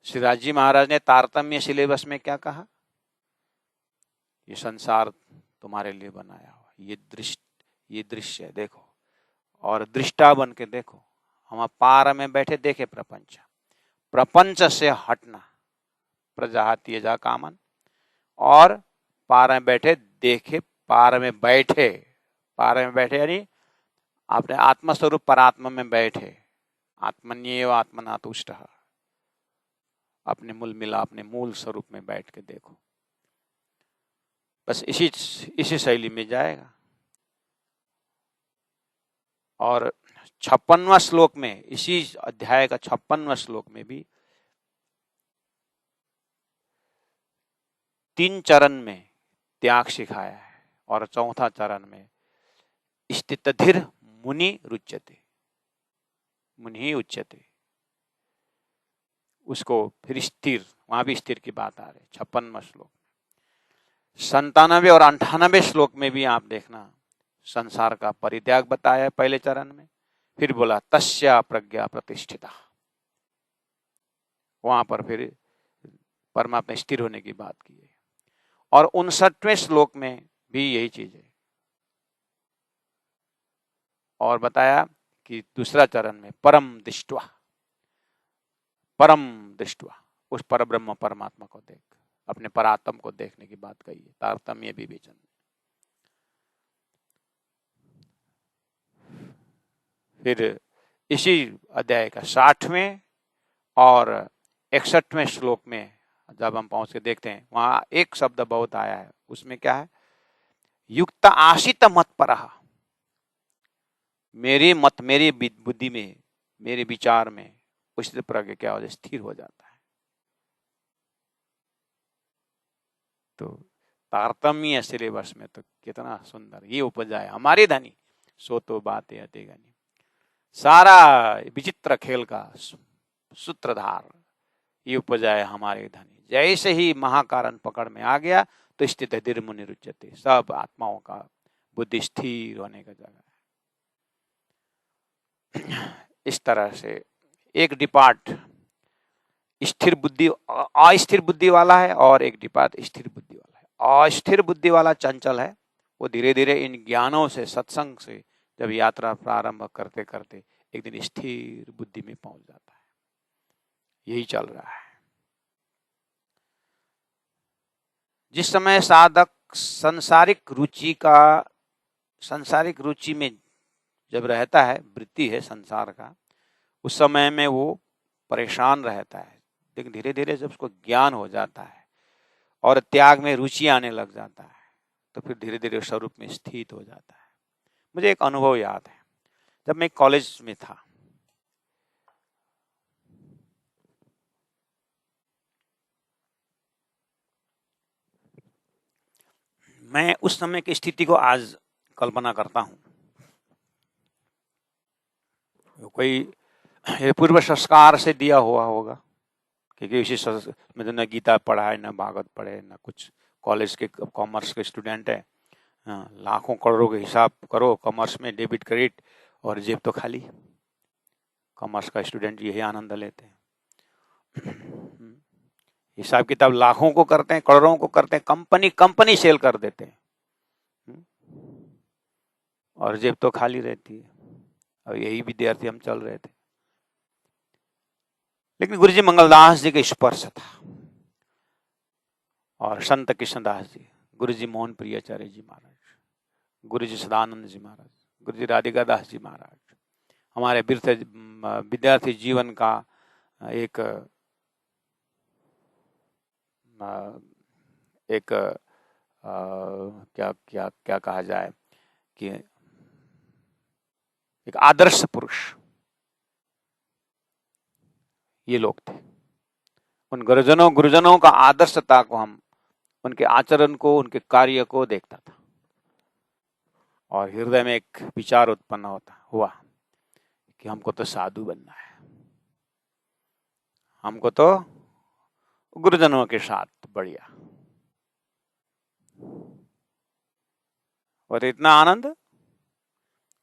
श्रीराज जी महाराज ने तारतम्य सिलेबस में क्या कहा, ये संसार तुम्हारे लिए बनाया हुआ, ये दृश्य देखो और दृष्टा बन के देखो। हम पार में बैठे देखे प्रपंच से हटना, प्रजाहति यदा कामन, और पार में बैठे देखे, पार में बैठे यानी अपने आत्मस्वरूप परात्मा में बैठे। आत्मन्येव आत्मना तुष्ट, अपने अपने मूल स्वरूप में बैठ के देखो। बस इसी शैली में जाएगा। और 56वां श्लोक में, इसी अध्याय का 56वां श्लोक में भी 3 चरण में त्याग सिखाया है, और 4था चरण में स्थितधिर मुनि रुच्यते, मुनि उच्यते। उसको फिर स्थिर, वहां भी स्थिर की बात आ रही 56वां श्लोक। 97 और 98 श्लोक में भी आप देखना संसार का परित्याग बताया पहले चरण में, फिर बोला तस्या प्रज्ञा प्रतिष्ठिता, वहां पर फिर परमात्मा स्थिर होने की बात की है। और 59वें श्लोक में भी यही चीज है, और बताया कि दूसरा चरण में परम दृष्ट्वा उस परब्रह्म परमात्मा को देख, अपने परात्म को देखने की बात कही है, तारतम्य विवेचन। फिर इसी अध्याय का 60वें और 61वें श्लोक में जब हम पहुंच के देखते हैं वहां एक शब्द बहुत आया है, उसमें क्या है? युक्त आशित मत परहा। मेरी बुद्धि में, मेरे विचार में उस प्रज्ञ क्या हो जाए, स्थिर हो जाता है। तो तारतम्य सिलेबस में तो कितना सुंदर ये उपजा है हमारे धनी, सो तो बात है अति गनी। सारा विचित्र खेल का सूत्रधार ये उपजा है हमारे धनी। जैसे ही महाकारण पकड़ में आ गया तो स्थित धीर्म निरुच्यते, सब आत्माओं का बुद्धि स्थिर होने का जगह है। इस तरह से एक डिपार्ट स्थिर बुद्धि, अस्थिर बुद्धि वाला है और एक डिपार्ट स्थिर बुद्धि वाला है। अस्थिर बुद्धि वाला चंचल है, वो धीरे धीरे इन ज्ञानों से, सत्संग से जब यात्रा प्रारंभ करते करते एक दिन स्थिर बुद्धि में पहुंच जाता है। यही चल रहा है। जिस समय साधक सांसारिक रुचि में जब रहता है, वृत्ति है संसार का, उस समय में वो परेशान रहता है। लेकिन धीरे धीरे जब उसको ज्ञान हो जाता है और त्याग में रुचि आने लग जाता है तो फिर धीरे धीरे स्वरूप में स्थित हो जाता है। मुझे एक अनुभव याद है, जब मैं कॉलेज में था, मैं उस समय की स्थिति को आज कल्पना करता हूं। कोई पूर्व संस्कार से दिया हुआ होगा, क्योंकि इसी में तो न गीता पढ़ा है, न भागवत पढ़े, न कुछ। कॉलेज के कॉमर्स के स्टूडेंट है, लाखों करोड़ों के हिसाब करो कॉमर्स में, डेबिट क्रेडिट, और जेब तो खाली। कॉमर्स का स्टूडेंट यही आनंद लेते हैं। हिसाब किताब लाखों को करते हैं, करोड़ों को करते हैं, कंपनी सेल कर देते हैं, और जेब तो खाली रहती है। और यही विद्यार्थी हम चल रहे थे। लेकिन गुरुजी मंगलदास जी का स्पर्श था, और संत कृष्णदास जी, गुरुजी मोहन प्रियाचार्य जी महाराज, गुरुजी सदानंद जी महाराज, गुरुजी राधिका दास जी महाराज, हमारे विद्यार्थी जीवन का एक क्या क्या क्या कहा जाए कि एक आदर्श पुरुष ये लोग थे। उन गुरुजनों का आदर्शता को, हम उनके आचरण को, उनके कार्य को देखता था, और हृदय में एक विचार उत्पन्न हुआ कि हमको तो साधु बनना है, हमको तो गुरुजनों के साथ बढ़िया। और इतना आनंद,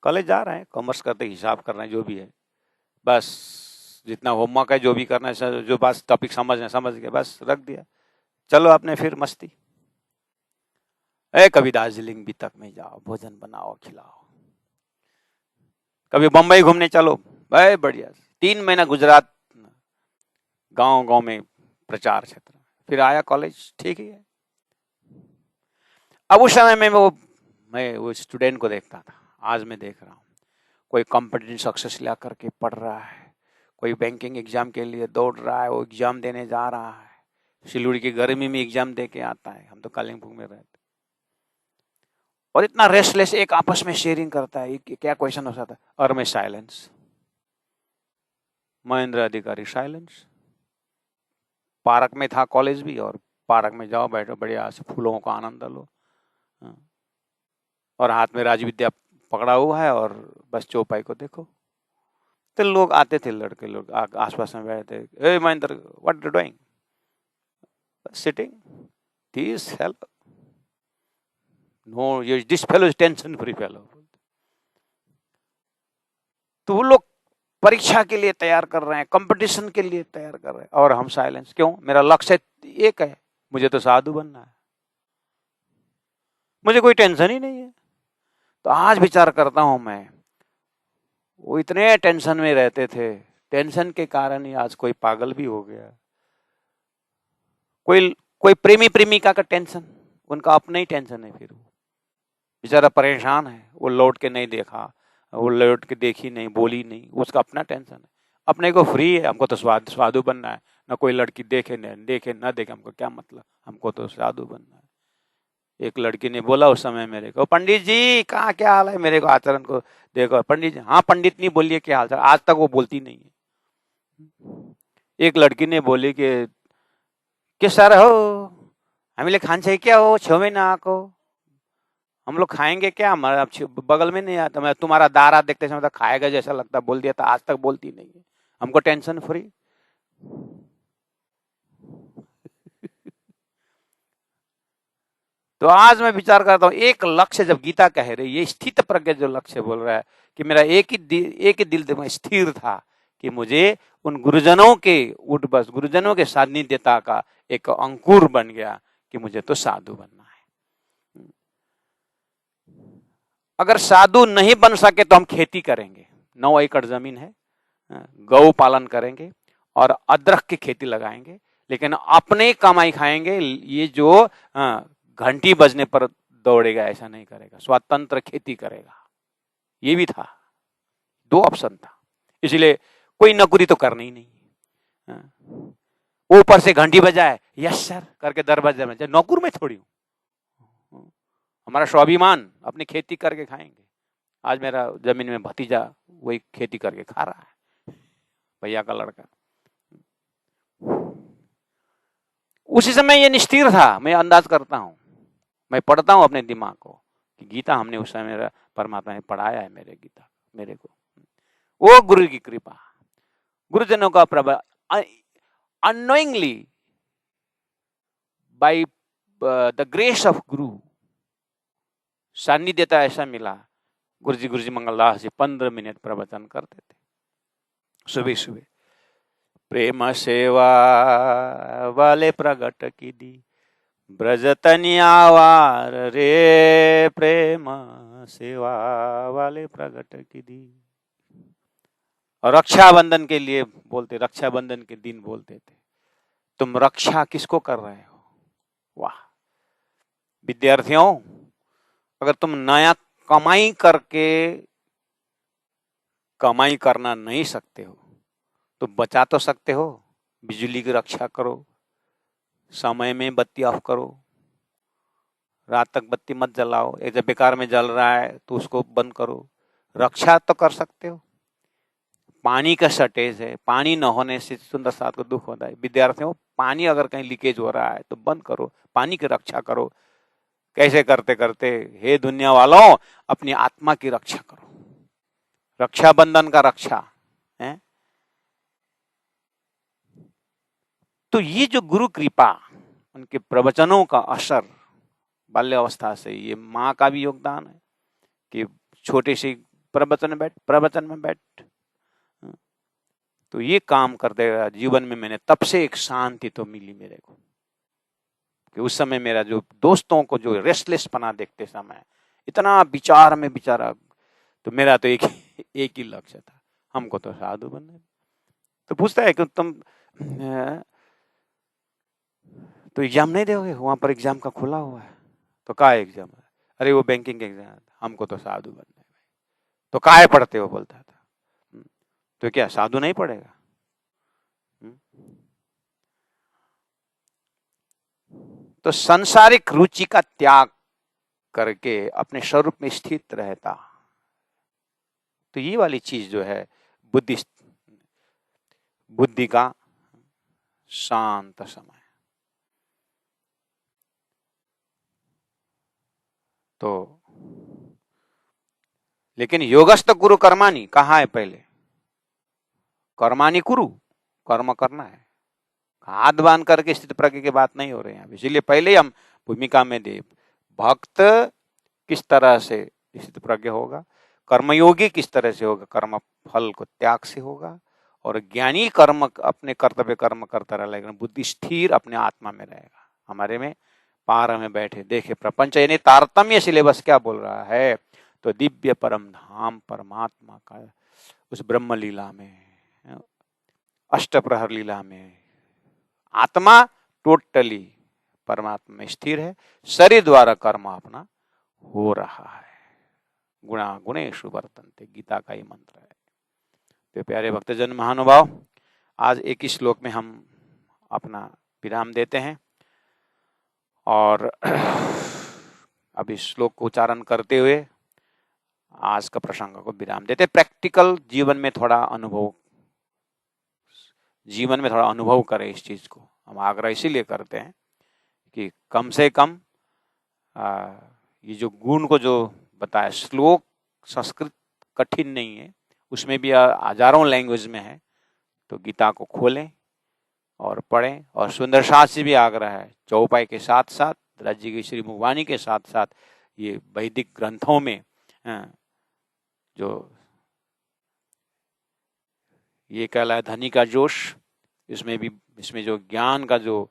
कॉलेज जा रहे हैं, कॉमर्स करते, हिसाब कर रहे हैं, जो भी है, बस जितना होमवर्क है, जो भी करना है, जो बस टॉपिक समझ गए, बस रख दिया, चलो अपने फिर मस्ती। कभी दार्जिलिंग भी तक में जाओ, भोजन बनाओ, खिलाओ, कभी बम्बई घूमने चलो, भाई बढ़िया। 3 महीना गुजरात गांव में प्रचार क्षेत्र, फिर आया कॉलेज, ठीक ही है। अब उस समय में मैं वो स्टूडेंट को देखता था, आज मैं देख रहा हूँ, कोई कॉम्पिटिटिव सक्सेस ला करके पढ़ रहा है, कोई बैंकिंग एग्जाम के लिए दौड़ रहा है, वो एग्जाम देने जा रहा है, सिलुड़ी की गर्मी में एग्जाम दे के आता है, हम तो कालिम्पोंग में रहते, और इतना रेस्टलेस, एक आपस में शेयरिंग करता है, क्या क्वेश्चन हो सकता है, और मैं साइलेंस, महेंद्र अधिकारी साइलेंस। पार्क में था कॉलेज भी, और पार्क में जाओ, बैठो, बढ़िया से फूलों का आनंद लो, और हाथ में राजविद्या पकड़ा हुआ है, और बस चौपाई को देखो। तो लोग आते थे, लड़के लोग आसपास में बैठे थे, ए Mahendra, what you doing? Sitting, this help, no, ये this fellow is tension free fellow. तो वो लोग परीक्षा के लिए तैयार कर रहे हैं, कंपटीशन के लिए तैयार कर रहे हैं, और हम साइलेंस। क्यों? मेरा लक्ष्य एक है, मुझे तो साधु बनना है, मुझे कोई टेंशन ही नहीं है। तो आज विचार करता हूं मैं, वो इतने टेंशन में रहते थे, टेंशन के कारण ही आज कोई पागल भी हो गया। कोई प्रेमी प्रेमिका का टेंशन, उनका अपना ही टेंशन है, फिर वो बेचारा परेशान है, वो लौट के नहीं देखा, वो लौट के देखी नहीं, बोली नहीं, उसका अपना टेंशन है। अपने को फ्री है, हमको तो साधु बनना है, न कोई लड़की देखे न देखे न देखे, हमको क्या मतलब, हमको तो साधु बनना है। एक लड़की ने बोला उस समय मेरे को, पंडित जी कहाँ क्या हाल है, मेरे को आचरण को देखो। पंडित जी, हाँ पंडित नहीं बोलिए क्या हाल चाल, आज तक वो बोलती नहीं है। एक लड़की ने बोली कि किस सर हो, हामीले खान्छ क्या हो, छेउमै नआएको, हम लोग खाएंगे क्या, हमारा बगल में नहीं आता, मैं तुम्हारा दारा देखते समय तो खाएगा जैसा लगता, बोल दिया था, आज तक बोलती नहीं है, हमको टेंशन फ्री। तो आज मैं विचार करता हूं, एक लक्ष्य जब गीता कह रही, ये स्थित प्रज्ञ जो लक्ष्य बोल रहा है कि मेरा एक ही दिल में स्थिर था कि मुझे उन गुरुजनों के उठ बस, गुरुजनों के सान्निध्यता का एक अंकुर बन गया कि मुझे तो साधु बनना है। अगर साधु नहीं बन सके तो हम खेती करेंगे, 9 एकड़ जमीन है, गौ पालन करेंगे और अदरक की खेती लगाएंगे, लेकिन अपने कमाई खाएंगे। ये जो घंटी बजने पर दौड़ेगा ऐसा नहीं करेगा, स्वतंत्र खेती करेगा। ये भी था, 2 ऑप्शन था, इसलिए कोई नौकरी तो करनी ही नहीं। ऊपर से घंटी बजाए यस सर करके दरवाजे में, नौकर में थोड़ी हूं, हमारा स्वाभिमान, अपनी खेती करके खाएंगे। आज मेरा जमीन में भतीजा वही खेती करके खा रहा है, भैया का लड़का। उसी समय ये निस्थिर था, मैं अंदाज करता हूं, मैं पढ़ता हूं अपने दिमाग को कि गीता हमने उस समय मेरा परमात्मा ने पढ़ाया है मेरे गीता मेरे को। वो गुरु की कृपा, गुरुजनों का प्रभाव, unknowingly by the grace of गुरु, सान्निध्यता ऐसा मिला। गुरुजी मंगलदास जी 15 मिनट प्रवचन करते थे सुबह सुबह। प्रेम सेवा वाले प्रगट की दी, ब्रज तनियावार रे, प्रेम सेवा वाले प्रगट की दी। और रक्षाबंधन के लिए बोलते, रक्षाबंधन के दिन बोलते थे, तुम रक्षा किसको कर रहे हो। वाह विद्यार्थियों, अगर तुम नया कमाई करके कमाई करना नहीं सकते हो तो बचा तो सकते हो। बिजली की रक्षा करो, समय में बत्ती ऑफ करो, रात तक बत्ती मत जलाओ, एक जब बेकार में जल रहा है तो उसको बंद करो, रक्षा तो कर सकते हो। पानी का शॉर्टेज है, पानी न होने से सुंदर साथ को दुख होता है। विद्यार्थियों, पानी अगर कहीं लीकेज हो रहा है तो बंद करो, पानी की रक्षा करो। कैसे करते करते, हे दुनिया वालों, अपनी आत्मा की रक्षा करो, रक्षाबंधन का रक्षा है। तो ये जो गुरु कृपा, उनके प्रवचनों का असर बाल्यावस्था से, ये माँ का भी योगदान है कि छोटे से प्रवचन में बैठ, तो ये काम करते रहा जीवन में। मैंने तब से एक शांति तो मिली मेरे को कि उस समय मेरा जो दोस्तों को जो रेस्टलेस पना देखते समय इतना विचार में विचारा, तो मेरा तो एक ही लक्ष्य था, हमको तो साधु बनना। तो पूछता है कि तुम तो एग्जाम नहीं दोगे, वहां पर एग्जाम का खुला हुआ है। तो का एग्जाम है, अरे वो बैंकिंग एग्जाम, हमको तो साधु बनना है। तो काहे पढ़ते हो, बोलता था। तो क्या साधु नहीं पढ़ेगा। तो सांसारिक रुचि का त्याग करके अपने स्वरूप में स्थित रहता, तो ये वाली चीज जो है बुद्धि का शांत समय। तो लेकिन योगस्थ गुरु कर्माणी कहाँ है, पहले कर्माणी कुरु, कर्म करना है, हाथ बांध करके स्थित प्रज्ञ की बात नहीं हो रही है। इसीलिए पहले हम भूमिका में दे, भक्त किस तरह से स्थित प्रज्ञ होगा, कर्मयोगी किस तरह से होगा, कर्म फल को त्याग से होगा, और ज्ञानी कर्म अपने कर्तव्य कर्म करता रहेगा, लेकिन बुद्धि स्थिर अपने आत्मा में रहेगा। हमारे में पार में बैठे देखे प्रपंच, यानी तारतम्य सिलेबस क्या बोल रहा है, तो दिव्य परम धाम परमात्मा का उस ब्रह्म लीला में, अष्टप्रहर लीला में आत्मा टोटली परमात्मा में स्थिर है, शरीर द्वारा कर्म अपना हो रहा है। गुणा गुणेषु वर्तन्ते, गीता का ही मंत्र है। तो प्यारे भक्तजन महानुभाव, आज एक ही श्लोक में हम अपना विराम देते हैं और अब इस श्लोक को उच्चारण करते हुए आज का प्रसंग को विराम देते। प्रैक्टिकल जीवन में थोड़ा अनुभव करें इस चीज को। हम आग्रह इसीलिए करते हैं कि कम से कम ये जो गुण को जो बताया, श्लोक संस्कृत कठिन नहीं है, उसमें भी हजारों लैंग्वेज में है, तो गीता को खोलें और पढ़ें। और सुंदर शास्त्र से भी आग्रह है, चौपाई के साथ साथ, राज्य की श्री मुगवाणी के साथ साथ ये वैदिक ग्रंथों में जो ये कहलाए धनी का जोश, इसमें जो ज्ञान का जो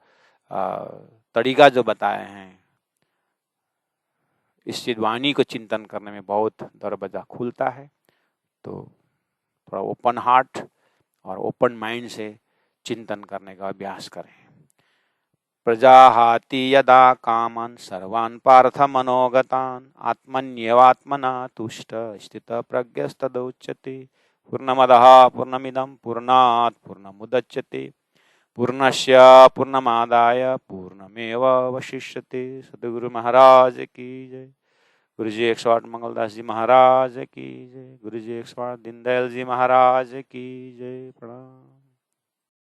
तरीका जो बताए हैं, इस वाणी को चिंतन करने में बहुत दरवाजा खुलता है। तो थोड़ा ओपन हार्ट और ओपन माइंड से चिंतन करने का अभ्यास करें। प्रजाहाति यदा कामन् सर्वान् पार्थ मनोगतान् आत्मन्येवात्मना तुष्ट स्थित प्रज्ञस्तदुच्यते। पूर्णमदः पूर्णमिदं पूर्णात् पूर्णमुदच्यते पूर्णस्य पूर्णमादाय पूर्णमेवावशिष्यते। सद्गुरु महाराज की जय। गुरु जी 108 मंगलदास जी महाराज की जय। गुरु जी 108 दीनदयाल जी महाराज की जय। प्रणाम।